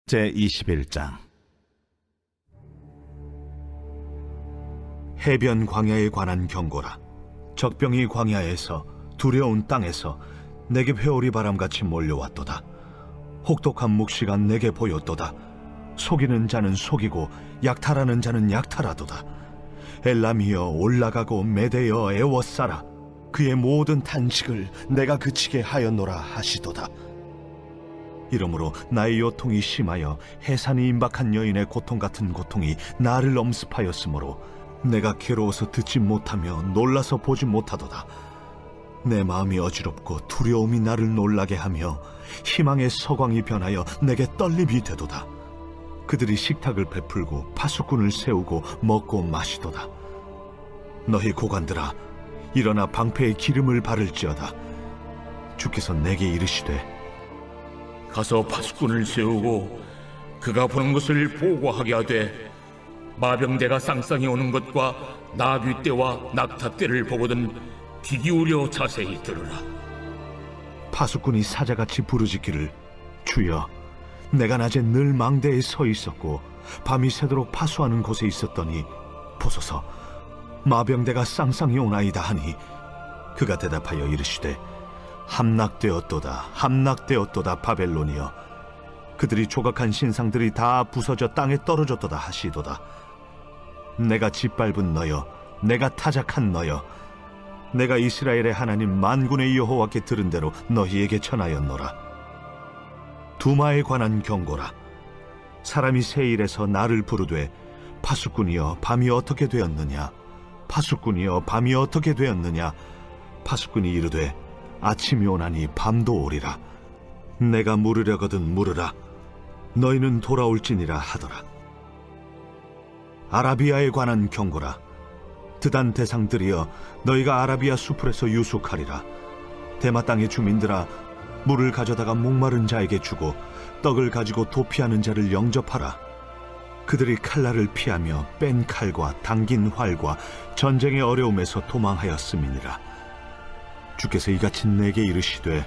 제21장. 해변 광야에 관한 경고라. 적병이 광야에서 두려운 땅에서 내게 회오리 바람같이 몰려왔도다. 혹독한 묵시가 내게 보였도다. 속이는 자는 속이고 약탈하는 자는 약탈하도다. 엘람이여 올라가고 메대여 애워싸라. 그의 모든 탄식을 내가 그치게 하였노라 하시도다. 이러므로 나의 요통이 심하여 해산이 임박한 여인의 고통 같은 고통이 나를 엄습하였으므로 내가 괴로워서 듣지 못하며 놀라서 보지 못하도다. 내 마음이 어지럽고 두려움이 나를 놀라게 하며 희망의 서광이 변하여 내게 떨림이 되도다. 그들이 식탁을 베풀고 파수꾼을 세우고 먹고 마시도다. 너희 고관들아, 일어나 방패에 기름을 바를지어다. 주께서 내게 이르시되 가서 파수꾼을 세우고 그가 보는 것을 보고하게 하되 마병대가 쌍쌍이 오는 것과 나귀떼와 낙타떼를 보거든 귀 기울여 자세히 들으라. 파수꾼이 사자같이 부르짖기를 주여, 내가 낮에 늘 망대에 서 있었고 밤이 새도록 파수하는 곳에 있었더니 보소서 마병대가 쌍쌍이 오나이다 하니 그가 대답하여 이르시되 함락되었도다 함락되었도다 바벨론이여, 그들이 조각한 신상들이 다 부서져 땅에 떨어졌도다 하시도다. 내가 짓밟은 너여, 내가 타작한 너여, 내가 이스라엘의 하나님 만군의 여호와께 들은 대로 너희에게 전하였노라. 두마에 관한 경고라. 사람이 세일에서 나를 부르되 파수꾼이여 밤이 어떻게 되었느냐, 파수꾼이여 밤이 어떻게 되었느냐. 파수꾼이 이르되 아침이 오나니 밤도 오리라. 내가 물으려거든 물으라. 너희는 돌아올지니라 하더라. 아라비아에 관한 경고라. 드단 대상들이여, 너희가 아라비아 수풀에서 유숙하리라. 대마 땅의 주민들아, 물을 가져다가 목마른 자에게 주고 떡을 가지고 도피하는 자를 영접하라. 그들이 칼날을 피하며 뺀 칼과 당긴 활과 전쟁의 어려움에서 도망하였음이니라. 주께서 이같이 내게 이르시되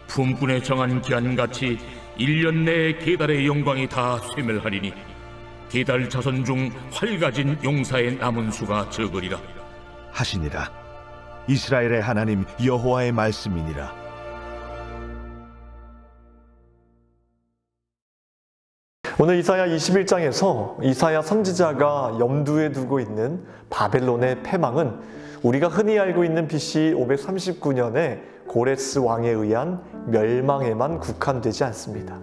품꾼에 정한 기한같이 1년 내에 게달의 영광이 다 쇠멸하리니 게달 자손 중 활 가진 용사의 남은 수가 적으리라 하시니라. 이스라엘의 하나님 여호와의 말씀이니라. 오늘 이사야 21장에서 이사야 선지자가 염두에 두고 있는 바벨론의 패망은 우리가 흔히 알고 있는 BC 539년에 고레스 왕에 의한 멸망에만 국한되지 않습니다.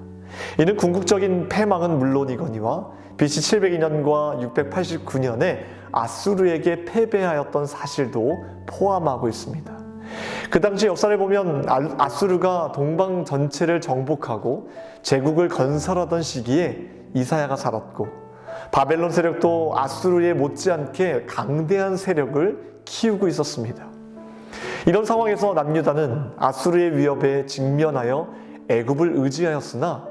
이는 궁극적인 패망은 물론이거니와 BC 702년과 689년에 아수르에게 패배하였던 사실도 포함하고 있습니다. 그 당시 역사를 보면 아수르가 동방 전체를 정복하고 제국을 건설하던 시기에 이사야가 살았고, 바벨론 세력도 아수르에 못지않게 강대한 세력을 키우고 있었습니다. 이런 상황에서 남유다는 아수르의 위협에 직면하여 애굽을 의지하였으나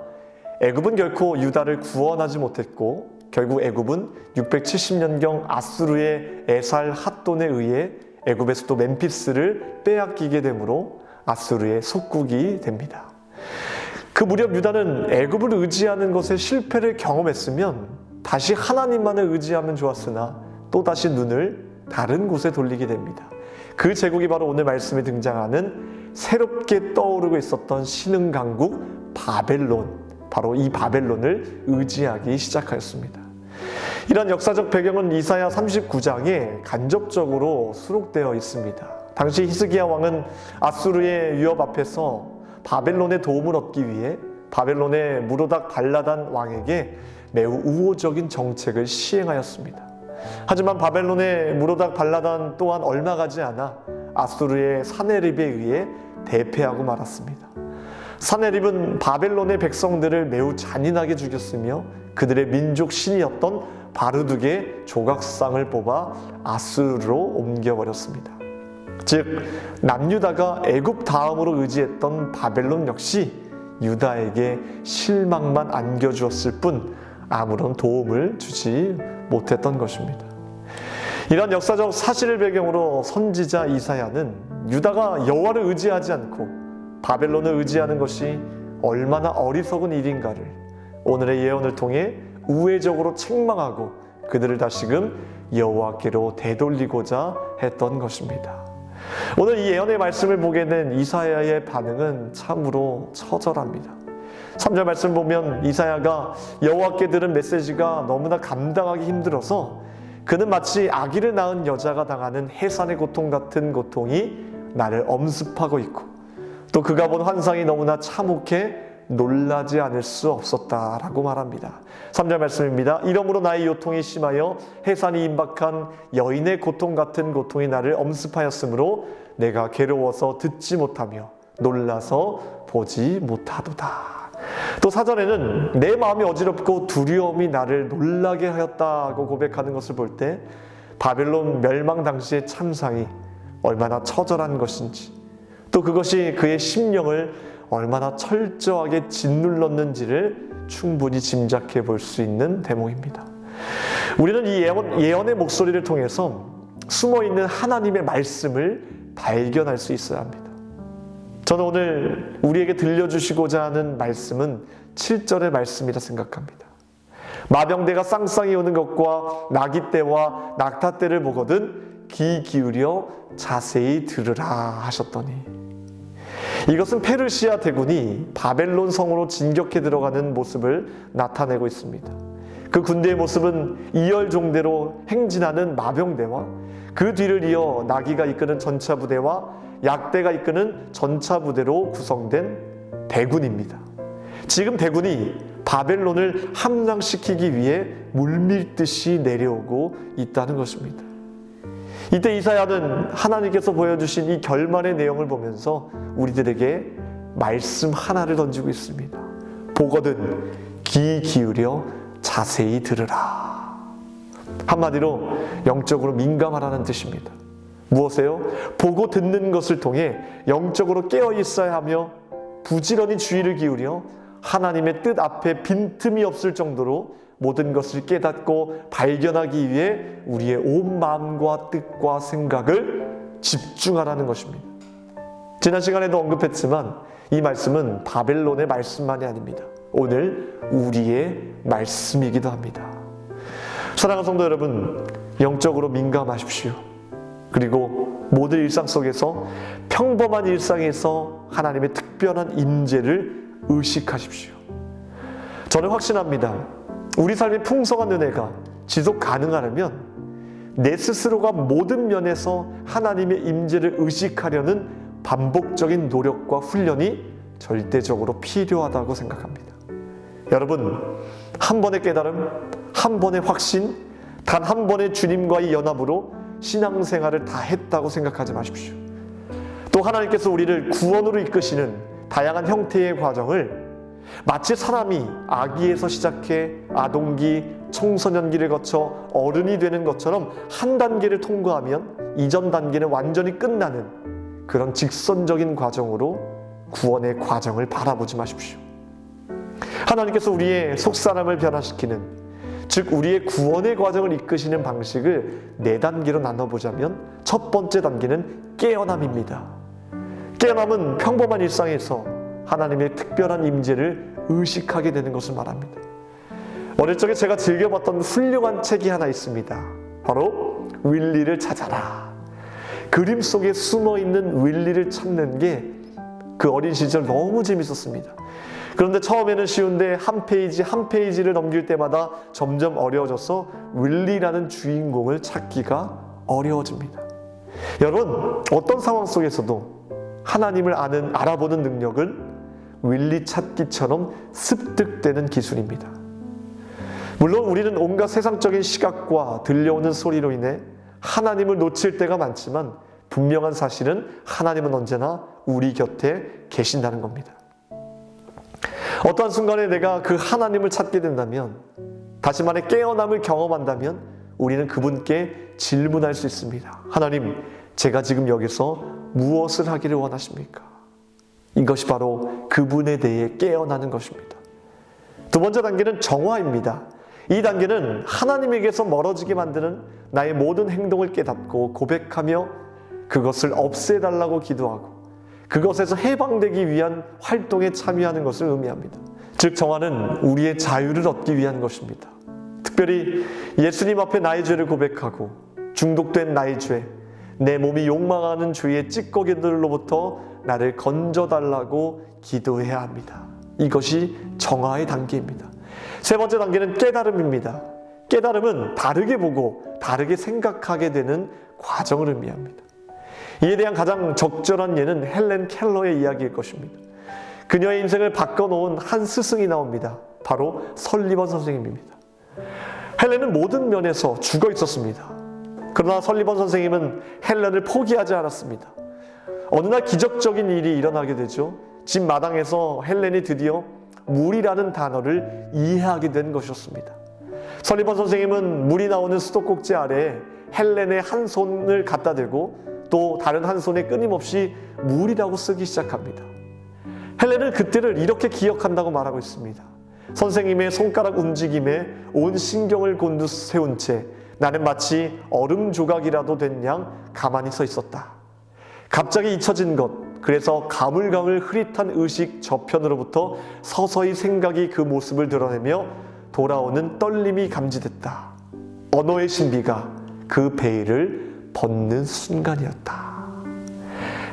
애굽은 결코 유다를 구원하지 못했고, 결국 애굽은 670년경 아수르의 에살 핫돈에 의해 애굽의 수도 멤피스를 빼앗기게 되므로 아수르의 속국이 됩니다. 그 무렵 유다는 애굽을 의지하는 것에 실패를 경험했으면 다시 하나님만을 의지하면 좋았으나 또다시 눈을 다른 곳에 돌리게 됩니다. 그 제국이 바로 오늘 말씀에 등장하는 새롭게 떠오르고 있었던 신흥 강국 바벨론, 바로 이 바벨론을 의지하기 시작하였습니다. 이런 역사적 배경은 이사야 39장에 간접적으로 수록되어 있습니다. 당시 히스기야 왕은 아수르의 위협 앞에서 바벨론의 도움을 얻기 위해 바벨론의 무로닥 발라단 왕에게 매우 우호적인 정책을 시행하였습니다. 하지만 바벨론의 무로닥 발라단 또한 얼마 가지 않아 아수르의 사네립에 의해 대패하고 말았습니다. 사네립은 바벨론의 백성들을 매우 잔인하게 죽였으며 그들의 민족 신이었던 바르둑의 조각상을 뽑아 아수르로 옮겨버렸습니다. 즉, 남유다가 애굽 다음으로 의지했던 바벨론 역시 유다에게 실망만 안겨주었을 뿐 아무런 도움을 주지 못했던 것입니다. 이런 역사적 사실을 배경으로 선지자 이사야는 유다가 여호와를 의지하지 않고 바벨론을 의지하는 것이 얼마나 어리석은 일인가를 오늘의 예언을 통해 우회적으로 책망하고 그들을 다시금 여호와께로 되돌리고자 했던 것입니다. 오늘 이 예언의 말씀을 보게 된 이사야의 반응은 참으로 처절합니다. 3절 말씀 보면 이사야가 여호와께 들은 메시지가 너무나 감당하기 힘들어서 그는 마치 아기를 낳은 여자가 당하는 해산의 고통 같은 고통이 나를 엄습하고 있고 또 그가 본 환상이 너무나 참혹해 놀라지 않을 수 없었다라고 말합니다. 3절 말씀입니다. 이러므로 나의 요통이 심하여 해산이 임박한 여인의 고통 같은 고통이 나를 엄습하였으므로 내가 괴로워서 듣지 못하며 놀라서 보지 못하도다. 또 4절에는 내 마음이 어지럽고 두려움이 나를 놀라게 하였다고 고백하는 것을 볼 때 바벨론 멸망 당시의 참상이 얼마나 처절한 것인지 또 그것이 그의 심령을 얼마나 철저하게 짓눌렀는지를 충분히 짐작해 볼 수 있는 대목입니다. 우리는 이 예언의 목소리를 통해서 숨어있는 하나님의 말씀을 발견할 수 있어야 합니다. 저는 오늘 우리에게 들려주시고자 하는 말씀은 7절의 말씀이라 생각합니다. 마병대가 쌍쌍이 오는 것과 나기 때와 낙타 때를 보거든 귀 기울여 자세히 들으라 하셨더니 이것은 페르시아 대군이 바벨론 성으로 진격해 들어가는 모습을 나타내고 있습니다. 그 군대의 모습은 이열종대로 행진하는 마병대와 그 뒤를 이어 나기가 이끄는 전차부대와 약대가 이끄는 전차부대로 구성된 대군입니다. 지금 대군이 바벨론을 함락시키기 위해 물밀듯이 내려오고 있다는 것입니다. 이때 이사야는 하나님께서 보여주신 이 결말의 내용을 보면서 우리들에게 말씀 하나를 던지고 있습니다. 보거든 귀 기울여 자세히 들으라. 한마디로 영적으로 민감하라는 뜻입니다. 무엇이에요? 보고 듣는 것을 통해 영적으로 깨어 있어야 하며 부지런히 주의를 기울여 하나님의 뜻 앞에 빈틈이 없을 정도로 모든 것을 깨닫고 발견하기 위해 우리의 온 마음과 뜻과 생각을 집중하라는 것입니다. 지난 시간에도 언급했지만 이 말씀은 바벨론의 말씀만이 아닙니다. 오늘 우리의 말씀이기도 합니다. 사랑하는 성도 여러분, 영적으로 민감하십시오. 그리고 모든 일상 속에서 평범한 일상에서 하나님의 특별한 임재를 의식하십시오. 저는 확신합니다. 우리 삶의 풍성한 은혜가 지속 가능하려면 내 스스로가 모든 면에서 하나님의 임재를 의식하려는 반복적인 노력과 훈련이 절대적으로 필요하다고 생각합니다. 여러분, 한 번의 깨달음, 한 번의 확신, 단 한 번의 주님과의 연합으로 신앙생활을 다 했다고 생각하지 마십시오. 또 하나님께서 우리를 구원으로 이끄시는 다양한 형태의 과정을 마치 사람이 아기에서 시작해 아동기, 청소년기를 거쳐 어른이 되는 것처럼 한 단계를 통과하면 이전 단계는 완전히 끝나는 그런 직선적인 과정으로 구원의 과정을 바라보지 마십시오. 하나님께서 우리의 속사람을 변화시키는, 즉 우리의 구원의 과정을 이끄시는 방식을 4단계로 나눠보자면 첫 번째 단계는 깨어남입니다. 깨어남은 평범한 일상에서 하나님의 특별한 임재를 의식하게 되는 것을 말합니다. 어릴 적에 제가 즐겨봤던 훌륭한 책이 하나 있습니다. 바로 윌리를 찾아라. 그림 속에 숨어있는 윌리를 찾는 게 그 어린 시절 너무 재밌었습니다. 그런데 처음에는 쉬운데 한 페이지 한 페이지를 넘길 때마다 점점 어려워져서 윌리라는 주인공을 찾기가 어려워집니다. 여러분, 어떤 상황 속에서도 하나님을 알아보는 능력은 윌리 찾기처럼 습득되는 기술입니다. 물론 우리는 온갖 세상적인 시각과 들려오는 소리로 인해 하나님을 놓칠 때가 많지만 분명한 사실은 하나님은 언제나 우리 곁에 계신다는 겁니다. 어떠한 순간에 내가 그 하나님을 찾게 된다면, 다시 말해 깨어남을 경험한다면 우리는 그분께 질문할 수 있습니다. 하나님, 제가 지금 여기서 무엇을 하기를 원하십니까? 이것이 바로 그분에 대해 깨어나는 것입니다. 두 번째 단계는 정화입니다. 이 단계는 하나님에게서 멀어지게 만드는 나의 모든 행동을 깨닫고 고백하며 그것을 없애달라고 기도하고 그것에서 해방되기 위한 활동에 참여하는 것을 의미합니다. 즉 정화는 우리의 자유를 얻기 위한 것입니다. 특별히 예수님 앞에 나의 죄를 고백하고 중독된 나의 죄, 내 몸이 욕망하는 죄의 찌꺼기들로부터 나를 건져달라고 기도해야 합니다. 이것이 정화의 단계입니다. 세 번째 단계는 깨달음입니다. 깨달음은 다르게 보고 다르게 생각하게 되는 과정을 의미합니다. 이에 대한 가장 적절한 예는 헬렌 켈러의 이야기일 것입니다. 그녀의 인생을 바꿔놓은 한 스승이 나옵니다. 바로 설리번 선생님입니다. 헬렌은 모든 면에서 죽어 있었습니다. 그러나 설리번 선생님은 헬렌을 포기하지 않았습니다. 어느 날 기적적인 일이 일어나게 되죠. 집 마당에서 헬렌이 드디어 물이라는 단어를 이해하게 된 것이었습니다. 설리번 선생님은 물이 나오는 수도꼭지 아래에 헬렌의 한 손을 갖다 대고 또 다른 한 손에 끊임없이 물이라고 쓰기 시작합니다. 헬렌은 그때를 이렇게 기억한다고 말하고 있습니다. 선생님의 손가락 움직임에 온 신경을 곤두세운 채 나는 마치 얼음 조각이라도 된 양 가만히 서 있었다. 갑자기 잊혀진 것, 그래서 가물가물 흐릿한 의식 저편으로부터 서서히 생각이 그 모습을 드러내며 돌아오는 떨림이 감지됐다. 언어의 신비가 그 베일을 벗는 순간이었다.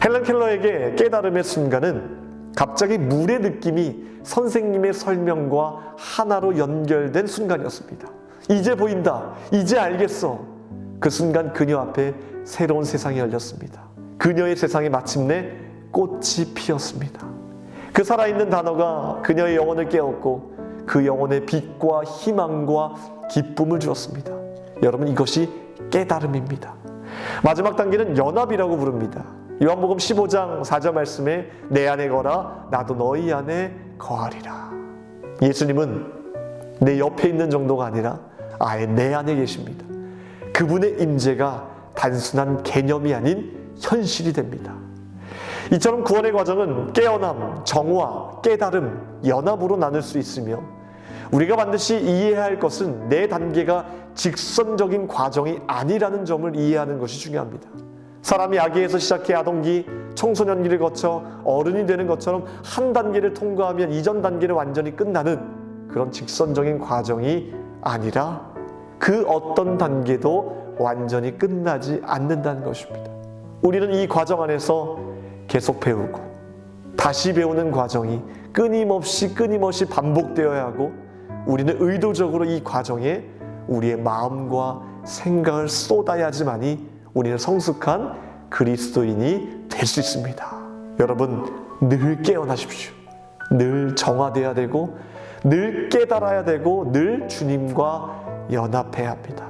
헬렌 켈러에게 깨달음의 순간은 갑자기 물의 느낌이 선생님의 설명과 하나로 연결된 순간이었습니다. 이제 보인다. 이제 알겠어. 그 순간 그녀 앞에 새로운 세상이 열렸습니다. 그녀의 세상에 마침내 꽃이 피었습니다. 그 살아있는 단어가 그녀의 영혼을 깨웠고 그 영혼의 빛과 희망과 기쁨을 주었습니다. 여러분, 이것이 깨달음입니다. 마지막 단계는 연합이라고 부릅니다. 요한복음 15장 4절 말씀에 내 안에 거라 나도 너희 안에 거하리라. 예수님은 내 옆에 있는 정도가 아니라 아예 내 안에 계십니다. 그분의 임재가 단순한 개념이 아닌 현실이 됩니다. 이처럼 구원의 과정은 깨어남, 정화, 깨달음, 연합으로 나눌 수 있으며 우리가 반드시 이해해야 할 것은 내 단계가 직선적인 과정이 아니라는 점을 이해하는 것이 중요합니다. 사람이 아기에서 시작해 아동기, 청소년기를 거쳐 어른이 되는 것처럼 한 단계를 통과하면 이전 단계는 완전히 끝나는 그런 직선적인 과정이 아니라 그 어떤 단계도 완전히 끝나지 않는다는 것입니다. 우리는 이 과정 안에서 계속 배우고 다시 배우는 과정이 끊임없이 반복되어야 하고 우리는 의도적으로 이 과정에 우리의 마음과 생각을 쏟아야지만이 우리는 성숙한 그리스도인이 될 수 있습니다. 여러분, 늘 깨어나십시오. 늘 정화되어야 되고 늘 깨달아야 되고 늘 주님과 연합해야 합니다.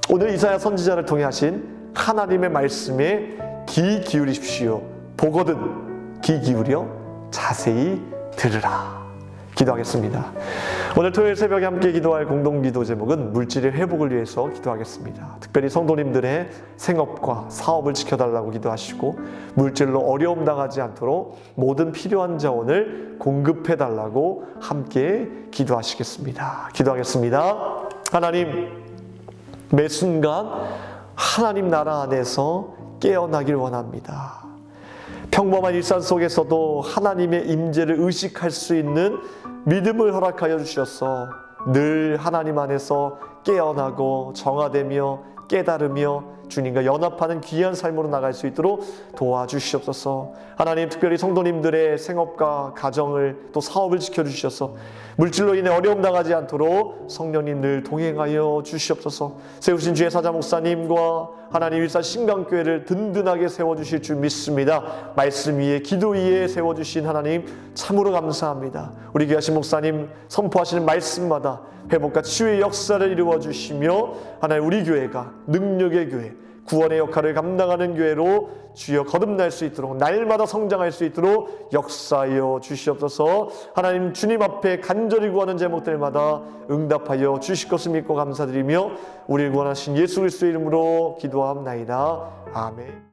오늘 이사야 선지자를 통해 하신 하나님의 말씀에 귀 기울이십시오. 보거든 귀 기울여 자세히 들으라. 기도하겠습니다. 오늘 토요일 새벽에 함께 기도할 공동기도 제목은 물질의 회복을 위해서 기도하겠습니다. 특별히 성도님들의 생업과 사업을 지켜달라고 기도하시고 물질로 어려움 당하지 않도록 모든 필요한 자원을 공급해달라고 함께 기도하시겠습니다. 기도하겠습니다. 하나님, 매 순간 하나님 나라 안에서 깨어나길 원합니다. 평범한 일상 속에서도 하나님의 임재를 의식할 수 있는 믿음을 허락하여 주셔서 늘 하나님 안에서 깨어나고 정화되며 깨달으며 주님과 연합하는 귀한 삶으로 나갈 수 있도록 도와주시옵소서. 하나님, 특별히 성도님들의 생업과 가정을 또 사업을 지켜주셔서 물질로 인해 어려움 당하지 않도록 성령님 늘 동행하여 주시옵소서. 세우신 주의 사자 목사님과 하나님 일산 신강교회를 든든하게 세워주실 줄 믿습니다. 말씀 위에 기도 위에 세워주신 하나님 참으로 감사합니다. 우리 귀하신 목사님 선포하시는 말씀마다 회복과 치유의 역사를 이루어 주시며 하나님 우리 교회가 능력의 교회, 구원의 역할을 감당하는 교회로 주여 거듭날 수 있도록 날마다 성장할 수 있도록 역사하여 주시옵소서. 하나님 주님 앞에 간절히 구하는 제목들마다 응답하여 주실 것을 믿고 감사드리며 우리를 구원하신 예수 그리스도의 이름으로 기도하옵나이다. 아멘.